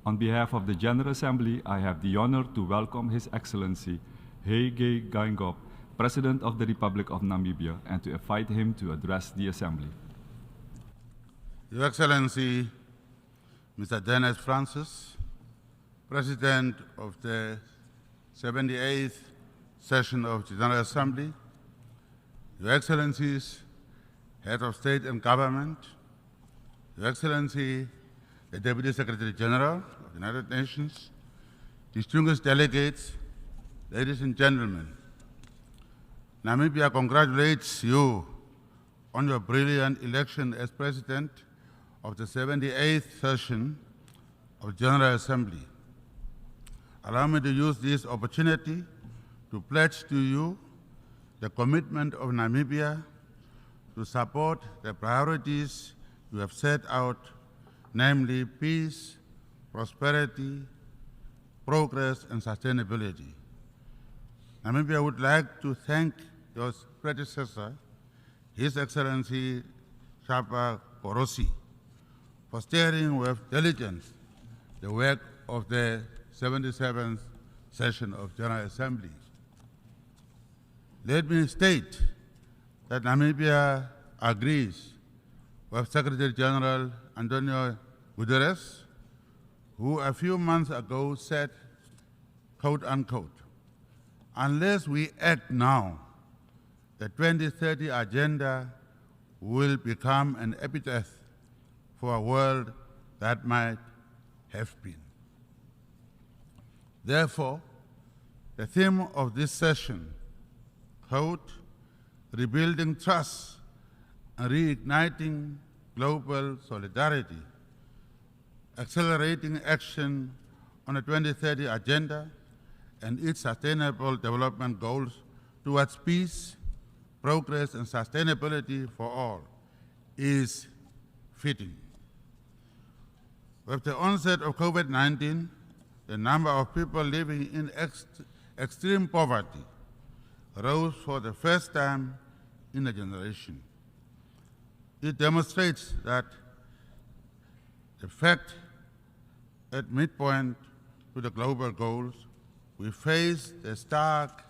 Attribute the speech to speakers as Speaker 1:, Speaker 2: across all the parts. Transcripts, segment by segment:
Speaker 1: On behalf of the General Assembly, I have the honor to welcome His Excellency Hage Geingob, President of the Republic of Namibia, and to invite him to address the Assembly.
Speaker 2: Your Excellency, Mr. Dennis Francis, President of the 78th Session of the General Assembly, Your Excellencies, Head of State and Government, Your Excellency, the Deputy Secretary General of the United Nations, distinguished delegates, ladies and gentlemen, Namibia congratulates you on your brilliant election as President of the 78th Session of the General Assembly. Allow me to use this opportunity to pledge to you the commitment of Namibia to support the priorities you have set out, namely peace, prosperity, progress, and sustainability. Namibia would like to thank your predecessor, His Excellency Shapa Korosi, for steering with diligence the work of the 77th Session of General Assembly. Let me state that Namibia agrees with Secretary General Antonio Guterres, who a few months ago said, quote unquote, "Unless we act now, the 2030 agenda will become an epitaph for a world that might have been." Therefore, the theme of this session, quote, "Rebuilding Trust and Reigniting Global Solidarity, Accelerating Action on the 2030 Agenda and its Sustainable Development Goals towards peace, progress, and sustainability for all," is fitting. With the onset of COVID-19, the number of people living in extreme poverty rose for the first time in a generation. It demonstrates that the fact at midpoint to the global goals, we face the stark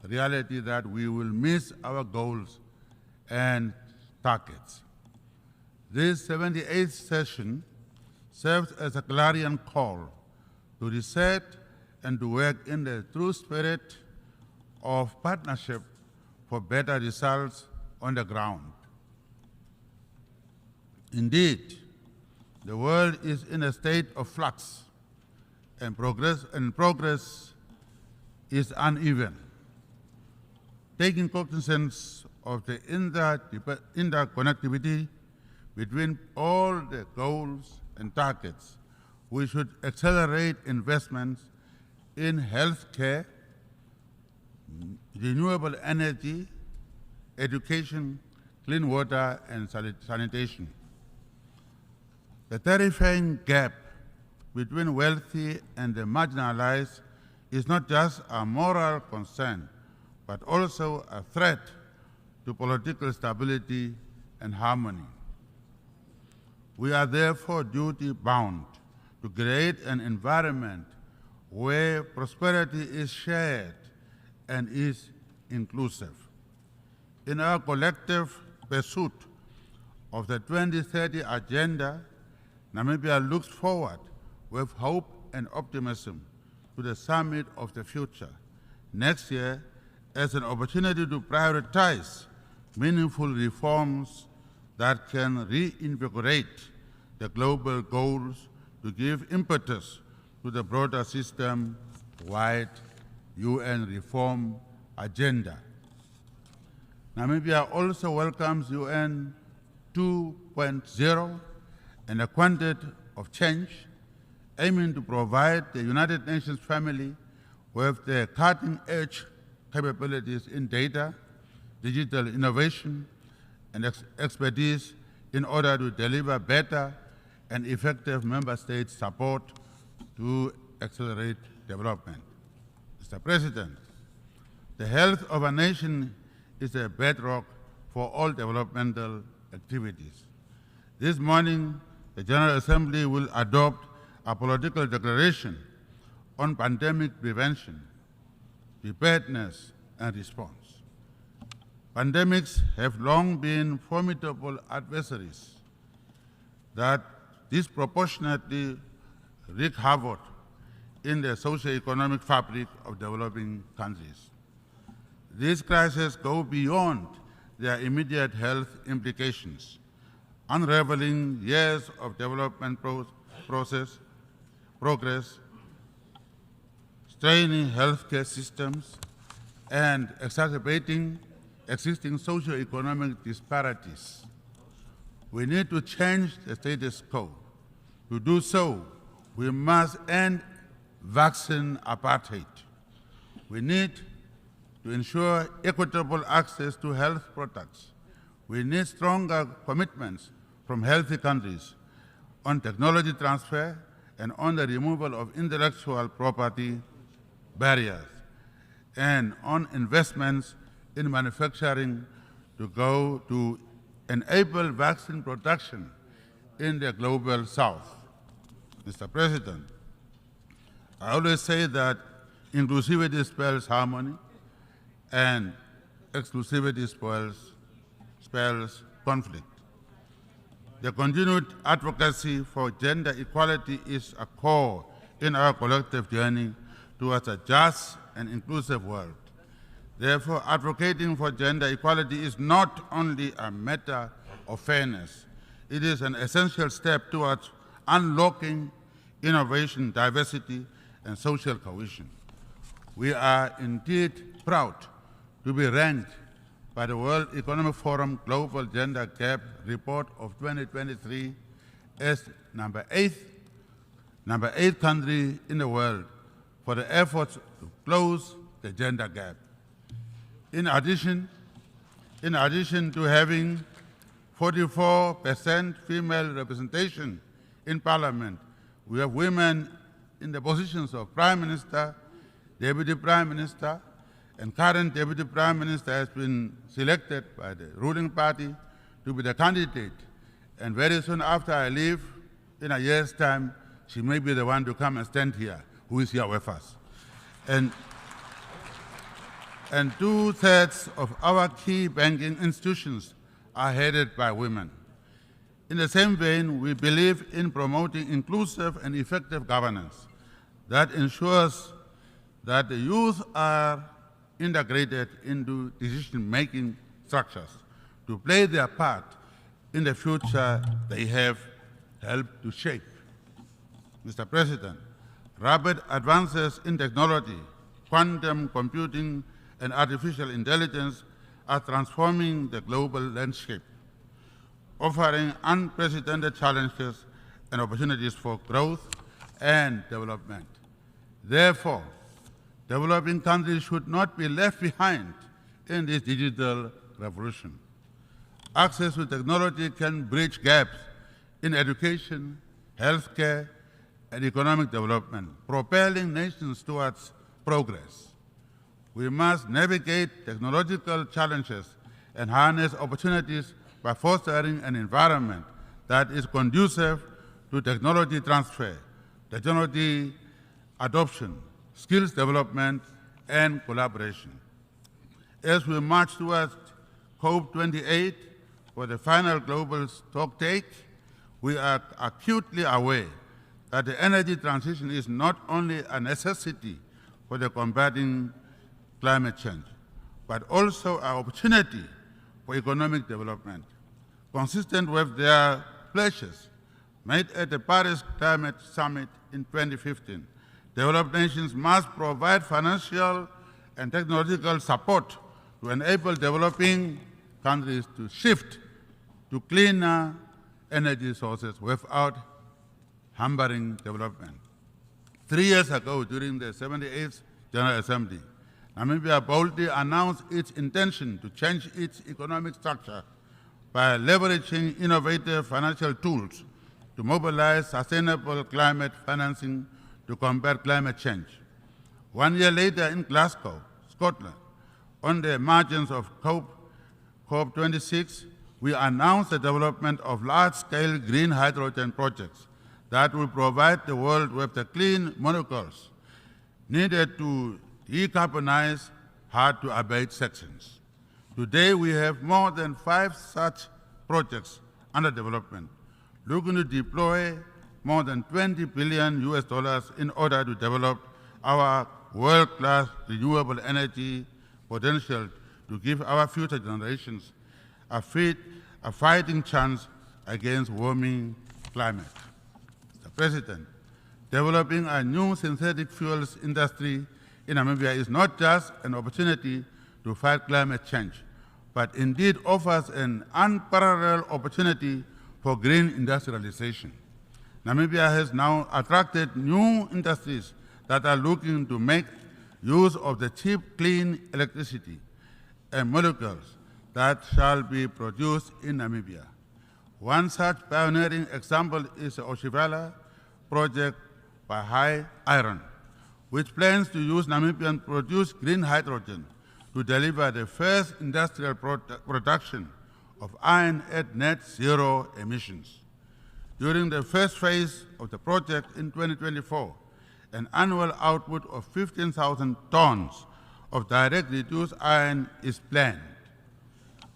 Speaker 2: reality that we will miss our goals and targets. This 78th session serves as a clarion call to reset and to work in the true spirit of partnership for better results on the ground. Indeed, the world is in a state of flux and progress is uneven. Taking cognizance of the interconnectivity between all the goals and targets, we should accelerate investments in healthcare, renewable energy, education, clean water, and sanitation. The terrifying gap between wealthy and the marginalized is not just a moral concern, but also a threat to political stability and harmony. We are therefore duty-bound to create an environment where prosperity is shared and is inclusive. In our collective pursuit of the 2030 Agenda, Namibia looks forward with hope and optimism to the Summit of the Future next year as an opportunity to prioritize meaningful reforms that can reinvigorate the global goals to give impetus to the broader system-wide UN reform agenda. Namibia also welcomes UN 2.0 and a quantum of change, aiming to provide the United Nations family with the cutting-edge capabilities in data, digital innovation, and expertise in order to deliver better and effective member state support to accelerate development. Mr. President, the health of a nation is a bedrock for all developmental activities. This morning, the General Assembly will adopt a political declaration on pandemic prevention, preparedness, and response. Pandemics have long been formidable adversaries that disproportionately wreak havoc in the socio-economic fabric of developing countries. These crises go beyond their immediate health implications, unraveling years of development progress, straining healthcare systems, and exacerbating existing socio-economic disparities. We need to change the status quo. To do so, we must end vaccine apartheid. We need to ensure equitable access to health products. We need stronger commitments from healthy countries on technology transfer and on the removal of intellectual property barriers, and on investments in manufacturing to enable vaccine production in the global south. Mr. President, I always say that inclusivity spells harmony and exclusivity spells conflict. The continued advocacy for gender equality is a core in our collective journey towards a just and inclusive world. Therefore, advocating for gender equality is not only a matter of fairness, it is an essential step towards unlocking innovation, diversity, and social cohesion. We are indeed proud to be ranked by the World Economic Forum Global Gender Gap Report of 2023 as number eight country in the world for the efforts to close the gender gap. In addition to having 44% female representation in Parliament, we have women in the positions of Prime Minister, Deputy Prime Minister, and current Deputy Prime Minister has been selected by the ruling party to be the candidate. And very soon after I leave, in a year's time, she may be the one to come and stand here, who is here with us. And 2/3 of our key banking institutions are headed by women. In the same vein, we believe in promoting inclusive and effective governance that ensures that the youth are integrated into decision-making structures to play their part in the future they have helped to shape. Mr. President, rapid advances in technology, quantum computing, and artificial intelligence are transforming the global landscape, offering unprecedented challenges and opportunities for growth and development. Therefore, developing countries should not be left behind in this digital revolution. Access to technology can bridge gaps in education, healthcare, and economic development, propelling nations towards progress. We must navigate technological challenges and harness opportunities by fostering an environment that is conducive to technology transfer, technology adoption, skills development, and collaboration. As we march towards COP28 for the final global stocktake, we are acutely aware that the energy transition is not only a necessity for the combating climate change, but also an opportunity for economic development. Consistent with their pledges made at the Paris Climate Summit in 2015, developed nations must provide financial and technological support to enable developing countries to shift to cleaner energy sources without hampering development. 3 years ago, during the 78th General Assembly, Namibia boldly announced its intention to change its economic structure by leveraging innovative financial tools to mobilize sustainable climate financing to combat climate change. 1 year later in Glasgow, Scotland, on the margins of COP26, we announced the development of large-scale green hydrogen projects that will provide the world with the clean molecules needed to decarbonize hard-to-abate sections. Today, we have more than 5 such projects under development, looking to deploy more than $20 billion in order to develop our world-class renewable energy potential to give our future generations a fighting chance against warming climate. Mr. President, developing a new synthetic fuels industry in Namibia is not just an opportunity to fight climate change, but indeed offers an unparalleled opportunity for green industrialization. Namibia has now attracted new industries that are looking to make use of the cheap, clean electricity and molecules that shall be produced in Namibia. One such pioneering example is the Oshivala project by High Iron, which plans to use Namibian-produced green hydrogen to deliver the first industrial production of iron at net zero emissions. During the first phase of the project in 2024, an annual output of 15,000 tons of direct reduced iron is planned.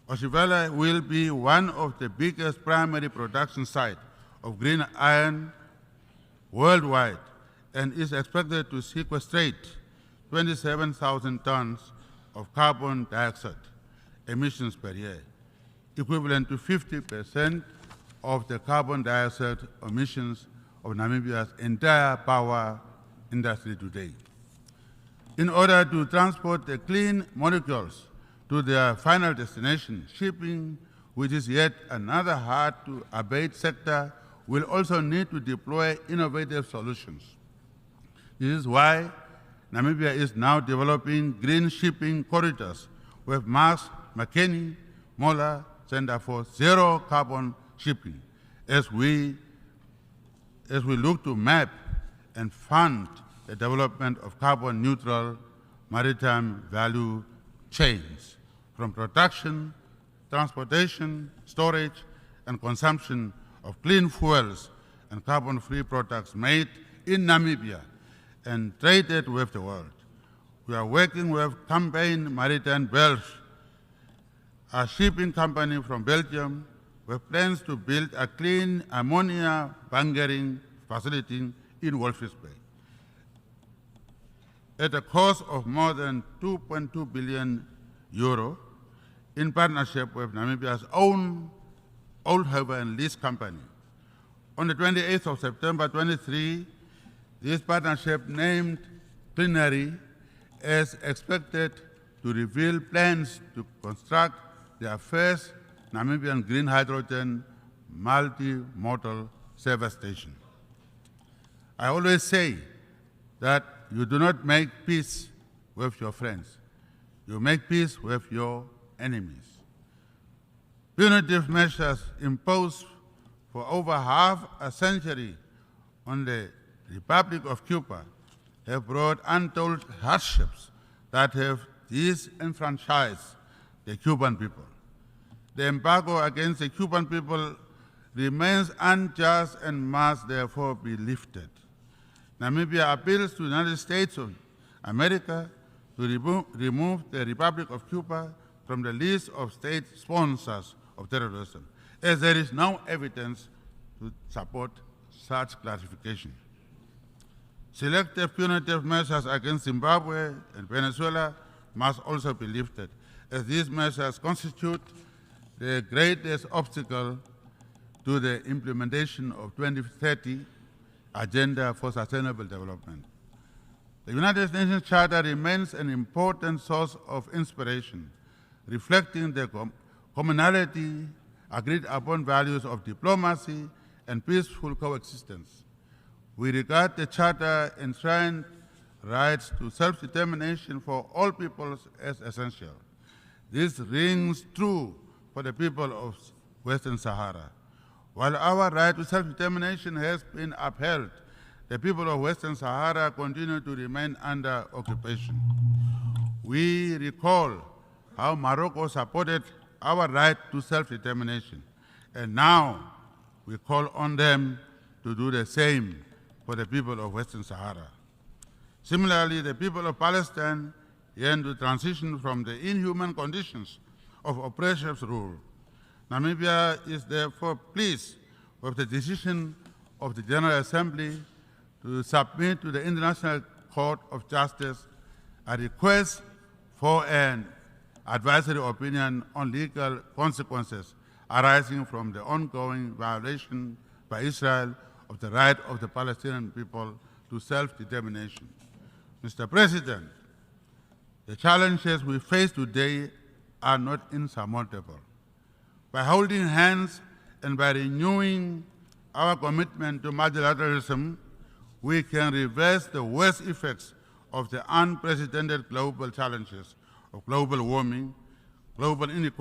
Speaker 2: Oshivala will be one of the biggest primary production sites of green iron worldwide and is expected to sequestrate 27,000 tons of carbon dioxide emissions per year, equivalent to 50% of the carbon dioxide emissions of Namibia's entire power industry today. In order to transport the clean molecules to their final destination, shipping, which is yet another hard-to-abate sector, will also need to deploy innovative solutions. This is why Namibia is now developing green shipping corridors with Marx McKinney Moller Center for Zero Carbon Shipping as we look to map and fund the development of carbon-neutral maritime value chains from production, transportation, storage, and consumption of clean fuels and carbon-free products made in Namibia and traded with the world. We are working with Campaign Maritime Belge, a shipping company from Belgium, with plans to build a clean ammonia bunkering facility in Walvis Bay at a cost of more than €2.2 billion in partnership with Namibia's own Oldhaven lease company. On the 28th of September 23, this partnership named Plenary is expected to reveal plans to construct their first Namibian green hydrogen multimodal service station. I always say that you do not make peace with your friends. You make peace with your enemies. Punitive measures imposed for over half a century on the Republic of Cuba have brought untold hardships that have disenfranchised the Cuban people. The embargo against the Cuban people remains unjust and must therefore be lifted. Namibia appeals to the United States of America to remove the Republic of Cuba from the list of state sponsors of terrorism, as there is no evidence to support such classification. Selective punitive measures against Zimbabwe and Venezuela must also be lifted, as these measures constitute the greatest obstacle to the implementation of 2030 Agenda for Sustainable Development. The United Nations Charter remains an important source of inspiration, reflecting the commonality, agreed upon values of diplomacy and peaceful coexistence. We regard the Charter enshrined rights to self-determination for all peoples as essential. This rings true for the people of Western Sahara. While our right to self-determination has been upheld, the people of Western Sahara continue to remain under occupation. We recall how Morocco supported our right to self-determination, and now we call on them to do the same for the people of Western Sahara. Similarly, the people of Palestine yearn to transition from the inhuman conditions of oppressive rule. Namibia is therefore pleased with the decision of the General Assembly to submit to the International Court of Justice a request for an advisory opinion on legal consequences arising from the ongoing violation by Israel of the right of the Palestinian people to self-determination. Mr. President, the challenges we face today are not insurmountable. By holding hands and by renewing our commitment to multilateralism, we can reverse the worst effects of the unprecedented global challenges of global warming, global inequality,